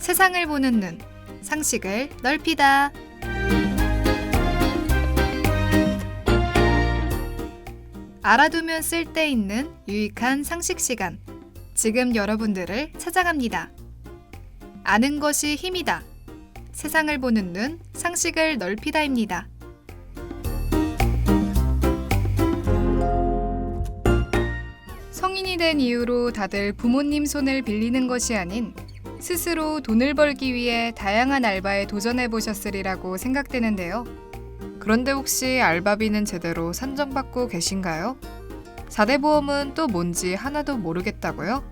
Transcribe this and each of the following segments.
세상을 보는 눈, 상식을 넓히다. 알아두면 쓸데있는 유익한 상식 시간. 지금 여러분들을 찾아갑니다. 아는 것이 힘이다. 세상을 보는 눈, 상식을 넓히다입니다. 성인이 된 이후로 다들 부모님 손을 빌리는 것이 아닌 스스로 돈을 벌기 위해 다양한 알바에 도전해 보셨으리라고 생각되는데요. 그런데 혹시 알바비는 제대로 산정받고 계신가요? 4대 보험은 또 뭔지 하나도 모르겠다고요?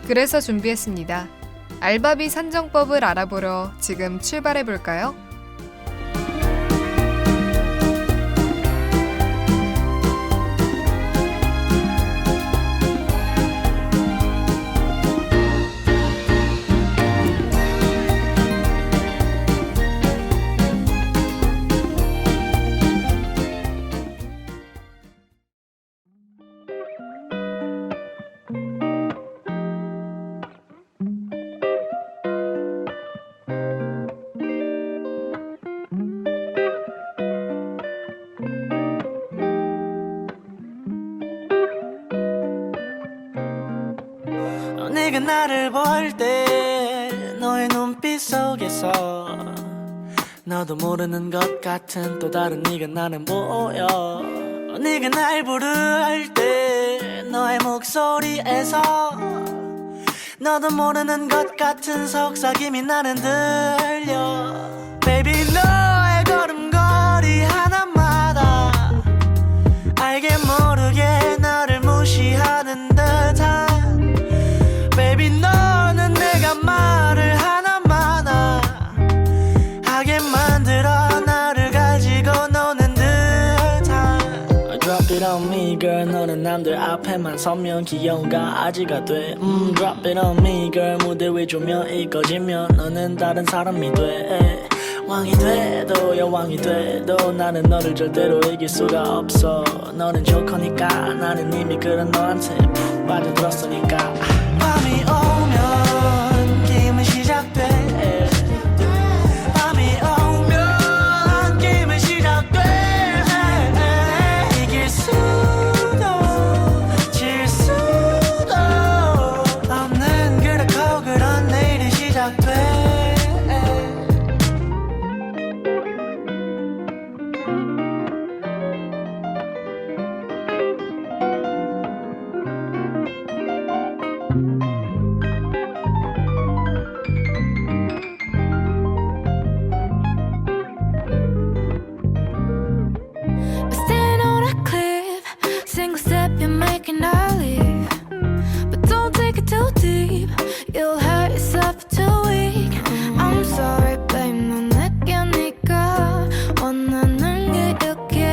그래서 준비했습니다. 알바비 산정법을 알아보러 지금 출발해 볼까요? 네가 나를 볼 때 너의 눈빛 속에서 너도 모르는 것 같은 또 다른 네가 나는 보여. 네가 날 부를 때 너의 목소리에서 너도 모르는 것 같은 속삭임이 나는 들려. Baby 너의 걸음걸이 하나마다 알게 모르게 나를 무시하는 듯한 Baby 너는 내가 말을 하나마나 하게 만들어 나를 가지고 노는 듯한 Drop it on me girl 너는 남들 앞에만 서면 귀여운 가지가 돼 Drop it on me girl 무대 위 조명이 꺼지면 너는 다른 사람이 돼 왕이 돼도 여왕이 돼도 나는 너를 절대로 이길 수가 없어. 너는 조커니까 나는 이미 그런 너한테 푹 빠져들었으니까. 밤이 오면 게임은 시작돼. 밤이 오면 게임은 시작돼. 이길 수도 질 수도 없는 그렇고 그런 내일이 시작돼. You'll hurt yourself too weak. I'm sorry, babe. 넌 내게 네가 원하는 게 이렇게.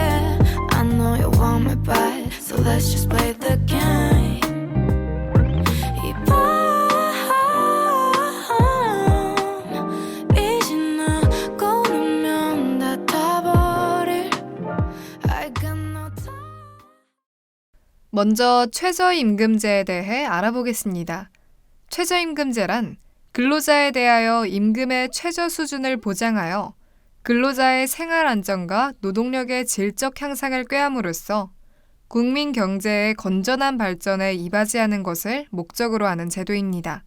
I know you want me bad, so let's just play the game. 이 밤 빛이 나고 나면 다 타버릴. I got no time. 먼저 최저임금제에 대해 알아보겠습니다. 최저임금제란 근로자에 대하여 임금의 최저 수준을 보장하여 근로자의 생활 안정과 노동력의 질적 향상을 꾀함으로써 국민 경제의 건전한 발전에 이바지하는 것을 목적으로 하는 제도입니다.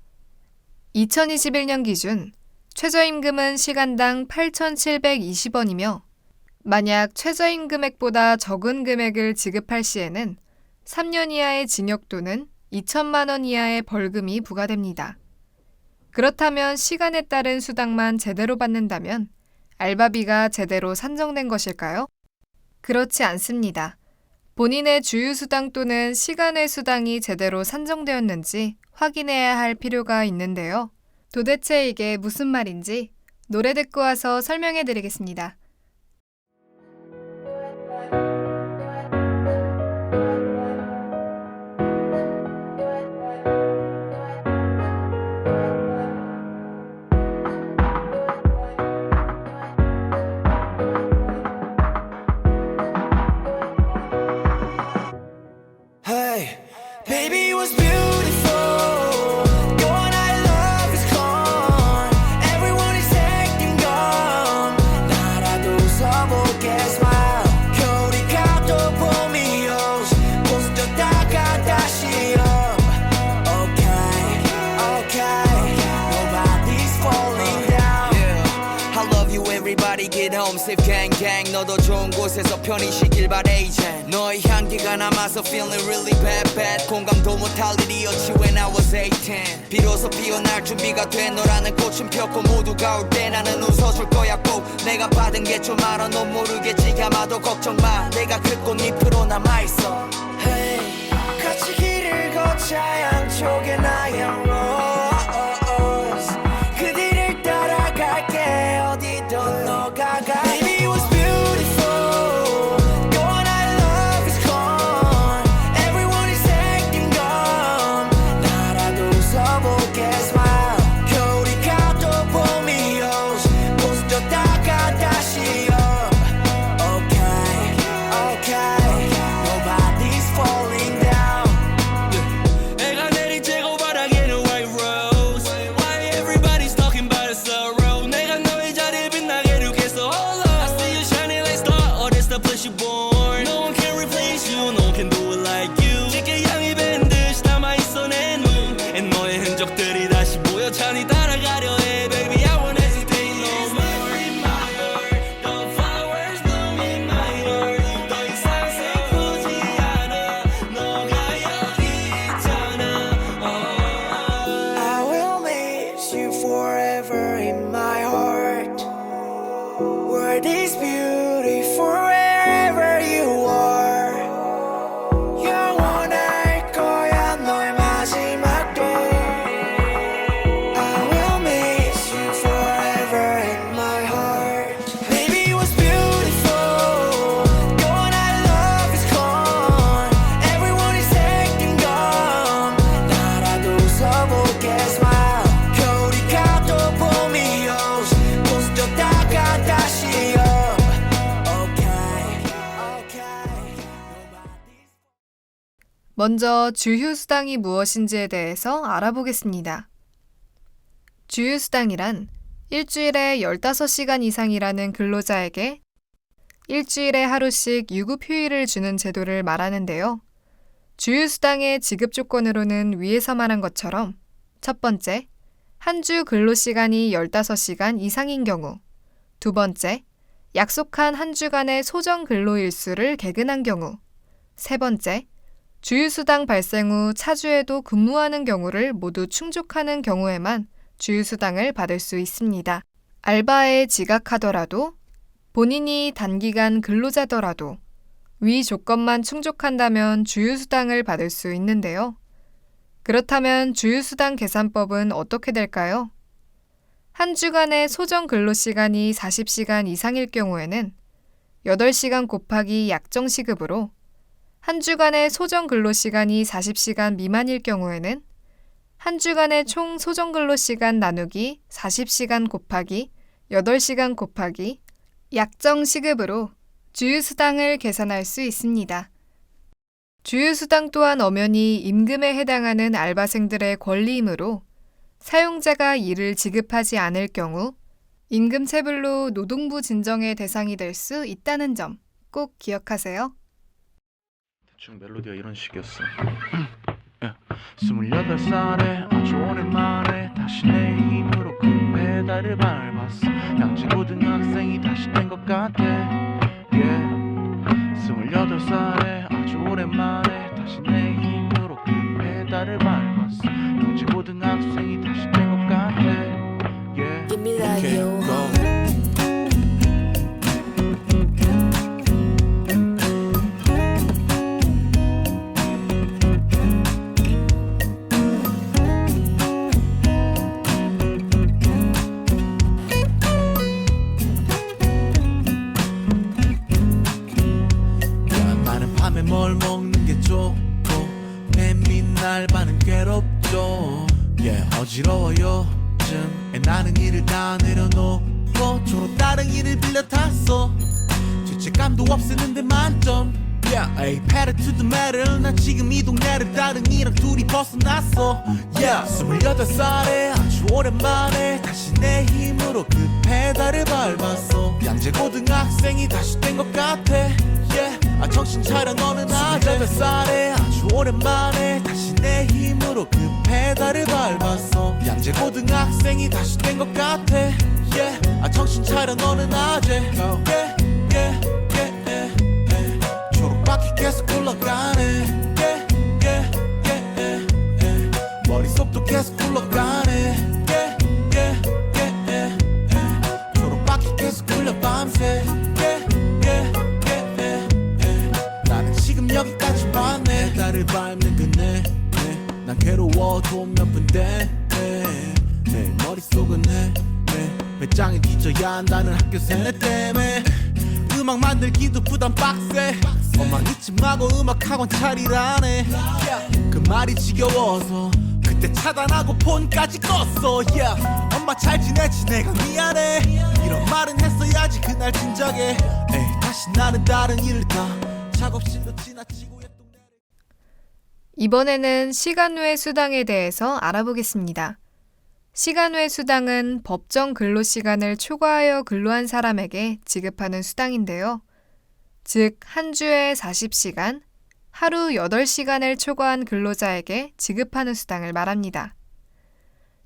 2021년 기준 최저임금은 시간당 8,720원이며 만약 최저임금액보다 적은 금액을 지급할 시에는 3년 이하의 징역 또는 2천만 원 이하의 벌금이 부과됩니다. 그렇다면 시간에 따른 수당만 제대로 받는다면 알바비가 제대로 산정된 것일까요? 그렇지 않습니다. 본인의 주유 수당 또는 시간의 수당이 제대로 산정되었는지 확인해야 할 필요가 있는데요. 도대체 이게 무슨 말인지 노래 듣고 와서 설명해 드리겠습니다. Baby was beautiful. Your night love is gone. 좋은 곳에서 편히 쉬길 바래 이제 너의 향기가 남아서 feeling really bad bad 공감도 못할 일이었지 when I was 18 비로소 피어날 준비가 된 너라는 꽃은 폈고 모두가 올 때 나는 웃어줄 거야 꼭 내가 받은 게 좀 많아 넌 모르겠지 아마도 걱정 마 내가 그 꽃잎으로 남아있어 Hey 같이 길을 걷자 양쪽에 나의 rose 그 뒤를 따라갈게 어디든 너가 가 Baby it was beautiful Going I love is gone Everyone is acting dumb 나라도 웃어볼게 smile 겨울이 가도 봄이 오지 부서졌다가 다시 up Okay okay Nobody's falling down 해가 내린 채고 바닥에는 white rose Why everybody's talking about the sorrow 내가 너의 자리에 빛나게 해주겠어 Hold up I see you shining like star Oh that's the place you born No one can replace you No one can do it like you 짙게 향이 밴 듯이 남아있어 내 눈 And 너의 흔적들이 다시 보여 찬이 따라가려 해 Baby I won't hesitate no more In my heart The flowers bloom in my heart 더 이상 슬프지 않아 너가 여기 있잖아 I will miss you forever in my heart World is beautiful wherever you are 영원할 거야 너의 마지막 day I will miss you forever in my heart Baby it was beautiful Going I love is gone Everyone is acting dumb 나라도 웃어볼게 smile 겨울이 가도 봄이 오지 부서졌다가 다시 up Okay okay 먼저 주휴수당이 무엇인지에 대해서 알아보겠습니다. 주휴수당이란 일주일에 15시간 이상이라는 근로자에게 일주일에 하루씩 유급휴일을 주는 제도를 말하는데요. 주휴수당의 지급 조건으로는 위에서 말한 것처럼 첫 번째, 한 주 근로시간이 15시간 이상인 경우 두 번째, 약속한 한 주간의 소정 근로일수를 개근한 경우 세 번째, 주휴수당 발생 후 차주에도 근무하는 경우를 모두 충족하는 경우에만 주휴수당을 받을 수 있습니다. 알바에 지각하더라도 본인이 단기간 근로자더라도 위 조건만 충족한다면 주휴수당을 받을 수 있는데요. 그렇다면 주휴수당 계산법은 어떻게 될까요? 한 주간의 소정 근로시간이 40시간 이상일 경우에는 8시간 곱하기 약정시급으로 한 주간의 소정 근로시간이 40시간 미만일 경우에는 한 주간의 총 소정 근로시간 나누기 40시간 곱하기 8시간 곱하기 약정시급으로 주휴수당을 계산할 수 있습니다. 주휴수당 또한 엄연히 임금에 해당하는 알바생들의 권리이므로 사용자가 이를 지급하지 않을 경우 임금체불로 노동부 진정의 대상이 될 수 있다는 점 꼭 기억하세요. 대충 멜로디가 이런 식이었어. 28살에 아주 오랜만에 다시 내 힘으로 그 페달을 밟았어. 양치고등학생이 다시 된 것 같아. Yeah. 28살에 아주 오랜만에 다시 내 힘으로 그 페달을 밟았어. 양치고등학생이 다시 된 것 같아. Yeah. Give me that Okay, yo. go. 뭘 먹는 게 좋고 뱀민 알바는 괴롭죠. 어지러워 요즘 나는 일을 다 내려놓고 주로 다른 일을 빌려 탔어. 죄책감도 없애는데 만점. Ay, pedal to the metal. 난 지금 이 동네를 다른 이랑 둘이 벗어났어. 28살에 아주 오랜만에 다시 내 힘으로 그 페달을 밟았어. 양재고등학생이 다시 된 것 같아. 정신 차려 너는 아재. 28살에 아주 오랜만에 다시 내 힘으로 그 페달을 밟았어. 양재고등학생이 다시 된 것 같아. 정신 차려 너는 아재. 계속 굴러가네 yeah, yeah, yeah, yeah, yeah. 머릿속도 계속 굴러가네 yeah, yeah, yeah, yeah, yeah. 초록바퀴 계속 굴려 밤새 yeah, yeah, yeah, yeah, yeah. 나는 지금 여기까지 봤네 달을 밟는 그네 난 괴로워도 몇 분대 내 머릿속은 배짱이 뒤져야 한다는 학교 세뇌 때문에 음악 만들기도 부담 빡세 엄마 잊지 마고 음악학원 차리라네 그 말이 지겨워서 그때 차단하고 폰까지 껐어 yeah. 엄마 잘 지내지 내가 미안해 이런 말은 했어야지 그날 진작에 에이, 다시 나는 다른 일을 다 작업실로 지나치고 이번에는 시간 외 수당에 대해서 알아보겠습니다. 시간 외 수당은 법정 근로시간을 초과하여 근로한 사람에게 지급하는 수당인데요. 즉, 한 주에 40시간, 하루 8시간을 초과한 근로자에게 지급하는 수당을 말합니다.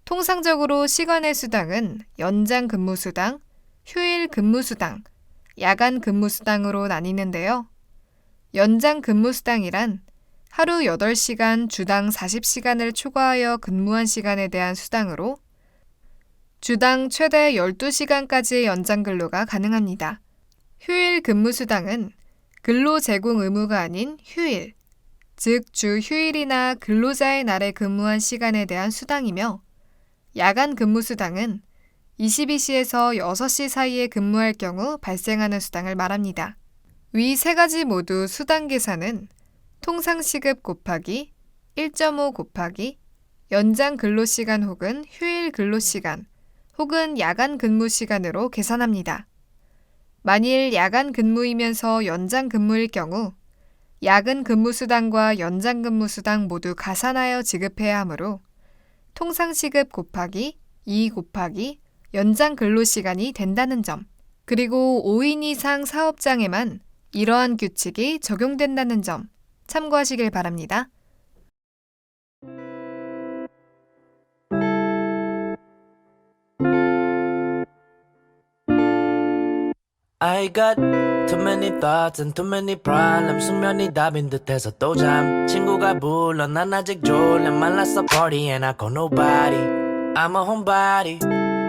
통상적으로 시간 외 수당은 연장 근무수당, 휴일 근무수당, 야간 근무수당으로 나뉘는데요. 연장 근무수당이란 하루 8시간 주당 40시간을 초과하여 근무한 시간에 대한 수당으로 주당 최대 12시간까지의 연장 근로가 가능합니다. 휴일 근무수당은 근로 제공 의무가 아닌 휴일, 즉 주 휴일이나 근로자의 날에 근무한 시간에 대한 수당이며 야간 근무수당은 22시에서 6시 사이에 근무할 경우 발생하는 수당을 말합니다. 위 세 가지 모두 수당 계산은 통상시급 곱하기 1.5 곱하기 연장 근로시간 혹은 휴일 근로시간 혹은 야간 근무시간으로 계산합니다. 만일 야간 근무이면서 연장 근무일 경우 야근 근무수당과 연장 근무수당 모두 가산하여 지급해야 하므로 통상시급 곱하기 2 곱하기 연장 근로시간이 된다는 점, 그리고 5인 이상 사업장에만 이러한 규칙이 적용된다는 점 참고하시길 바랍니다. I got too many thoughts and too many problems 숙면이 답인 듯해서 또 잠 친구가 불러 난 아직 졸려 말랐어 party and I call nobody I'm a homebody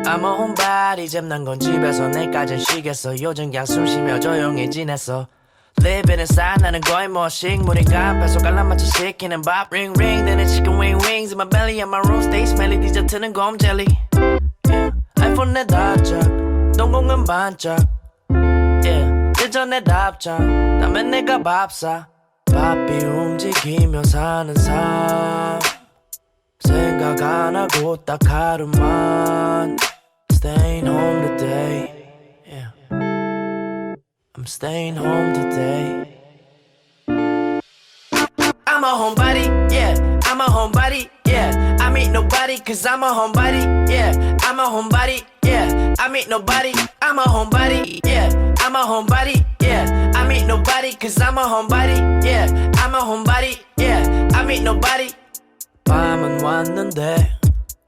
I'm a homebody 잼난 건 집에서 내일까진 쉬겠어 요즘 그냥 숨 쉬며 조용히 지냈어 Living inside 나는 거의 뭐 식물인가 뱃속 알람맞춰 시키는 밥 ring ring 되는 chicken wing wings in my belly and my room stay smelly 디저트는 곰 젤리 yeah. 아이폰 내 답장 동공은 반짝 예전에 답장 남의 내가 밥사 바삐 움직이며 사는 삶 생각 안 하고 딱 하루만 Staying home today yeah. I'm staying home today I'm a homebody yeah I'm a homebody yeah I meet nobody cause I'm a homebody yeah I'm a homebody yeah I meet nobody I'm a homebody yeah I'm a homebody yeah I meet nobody cause I'm a homebody yeah I'm a homebody yeah I meet nobody 밤은 왔는데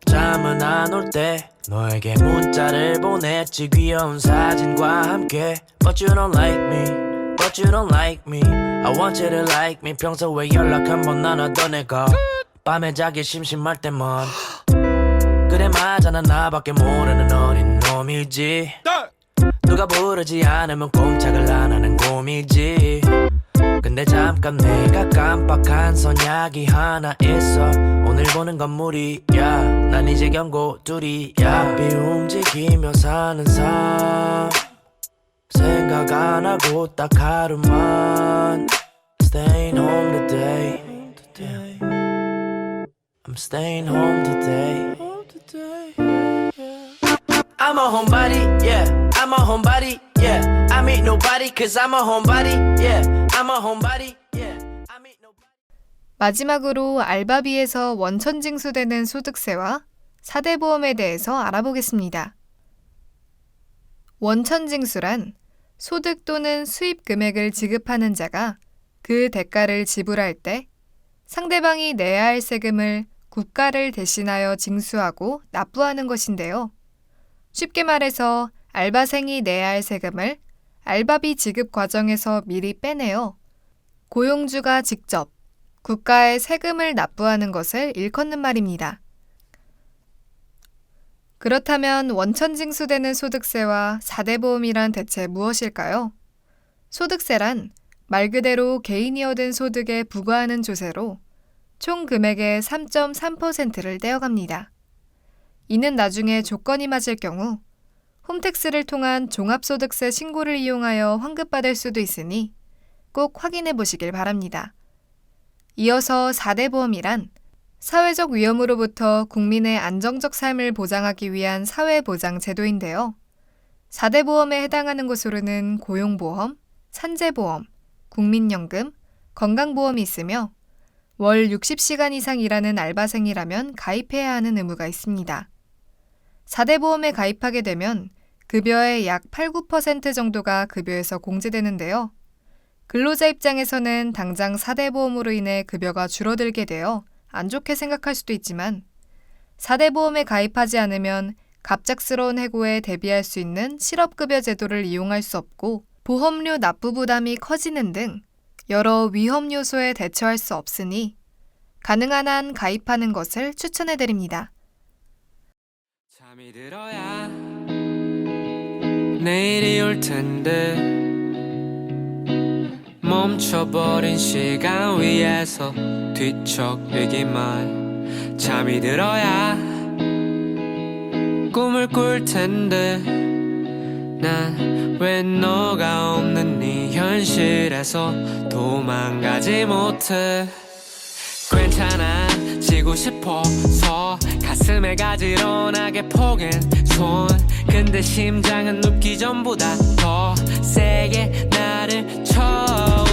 잠은 안 올 때 너에게 문자를 보냈지 귀여운 사진과 함께 But you don't like me But you don't like me I want you to like me 평소에 연락 한 번 안 하던 애가 밤에 자기 심심할 때만 그래 맞아 난 나밖에 모르는 어린 놈이지 누가 부르지 않으면 꼼짝을 안 하는 곰이지 근데 잠깐 내가 깜빡한 선약이 하나 있어 오늘 보는 건 무리야 난 이제 경고 둘이야 바삐 움직이며 사는 삶 생각 안 하고 딱 하루만 Staying home today I'm staying home today I'm a homebody, yeah. I'm a homebody, yeah. I meet nobody cause I'm a homebody, yeah. I'm a homebody, yeah. I meet nobody. 마지막으로 알바비에서 원천 징수되는 소득세와 4대 보험에 대해서 알아보겠습니다. 원천 징수란 소득 또는 수입 금액을 지급하는 자가 그 대가를 지불할 때 상대방이 내야 할 세금을 국가를 대신하여 징수하고 납부하는 것인데요. 쉽게 말해서 알바생이 내야 할 세금을 알바비 지급 과정에서 미리 빼내어 고용주가 직접 국가에 세금을 납부하는 것을 일컫는 말입니다. 그렇다면 원천징수되는 소득세와 4대 보험이란 대체 무엇일까요? 소득세란 말 그대로 개인이 얻은 소득에 부과하는 조세로 총 금액의 3.3%를 떼어갑니다. 이는 나중에 조건이 맞을 경우 홈택스를 통한 종합소득세 신고를 이용하여 환급받을 수도 있으니 꼭 확인해 보시길 바랍니다. 이어서 4대 보험이란 사회적 위험으로부터 국민의 안정적 삶을 보장하기 위한 사회보장 제도인데요. 4대 보험에 해당하는 것으로는 고용보험, 산재보험, 국민연금, 건강보험이 있으며 월 60시간 이상 일하는 알바생이라면 가입해야 하는 의무가 있습니다. 4대 보험에 가입하게 되면 급여의 약 8, 9% 정도가 급여에서 공제되는데요. 근로자 입장에서는 당장 4대 보험으로 인해 급여가 줄어들게 되어 안 좋게 생각할 수도 있지만 4대 보험에 가입하지 않으면 갑작스러운 해고에 대비할 수 있는 실업급여 제도를 이용할 수 없고 보험료 납부 부담이 커지는 등 여러 위험 요소에 대처할 수 없으니 가능한 한 가입하는 것을 추천해드립니다. 잠이 들어야 내일이 올 텐데 멈춰버린 시간 위에서 뒤척이기만 잠이 들어야 꿈을 꿀 텐데 난 왜 너가 없는 이 현실에서 도망가지 못해 괜찮아 지고 싶어서 가슴에 가지런하게 포갠 손 근데 심장은 눕기 전보다 더 세게 나를 쳐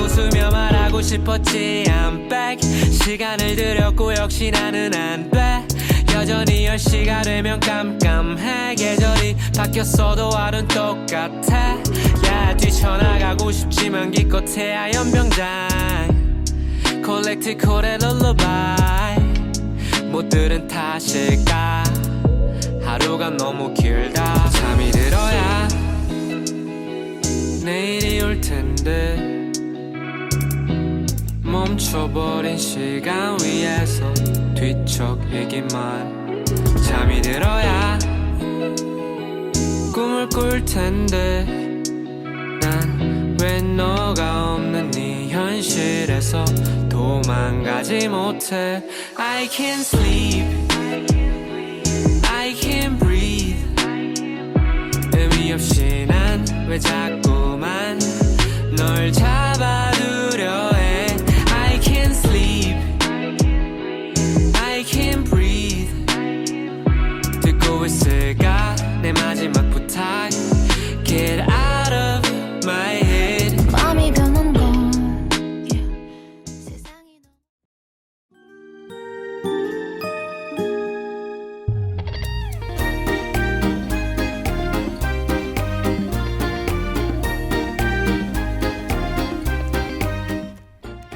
웃으며 말하고 싶었지 I'm back 시간을 들였고 역시 나는 안 돼 여전히 10시가 되면 깜깜해 계절이 바뀌었어도 하루는 똑같아 야 뛰쳐나가고 싶지만 기껏해야 연병장 콜렉트 콜의 룰루바이 못 들은 탓일까 하루가 너무 길다 잠이 들어야 내일이 올 텐데 멈춰버린 시간 위에서 뒤척이기만 잠이 들어야 꿈을 꿀 텐데 난 왜 너가 없는 이 현실에서 도망가지 못해 I can't sleep I can't breathe 의미 없이 난 왜 자꾸만 널 잡아두려 해 I can't sleep I can't breathe 듣고 있을까 내 마지막 부탁 Get out of my head 마음이 변한 건 세상이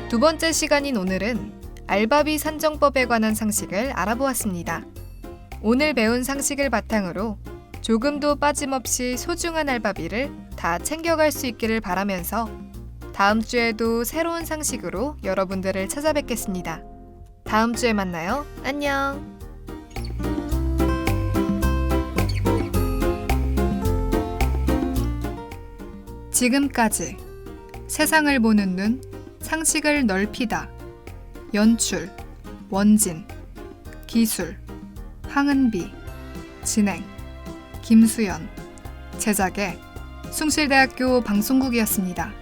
두 번째 시간인 오늘은 알바비 산정법에 관한 상식을 알아보았습니다. 오늘 배운 상식을 바탕으로 조금도 빠짐없이 소중한 알바비를 다 챙겨갈 수 있기를 바라면서 다음 주에도 새로운 상식으로 여러분들을 찾아뵙겠습니다. 다음 주에 만나요. 안녕! 지금까지 세상을 보는 눈, 상식을 넓히다. 연출, 원진, 기술, 황은비, 진행, 김수연, 제작의 숭실대학교 방송국이었습니다.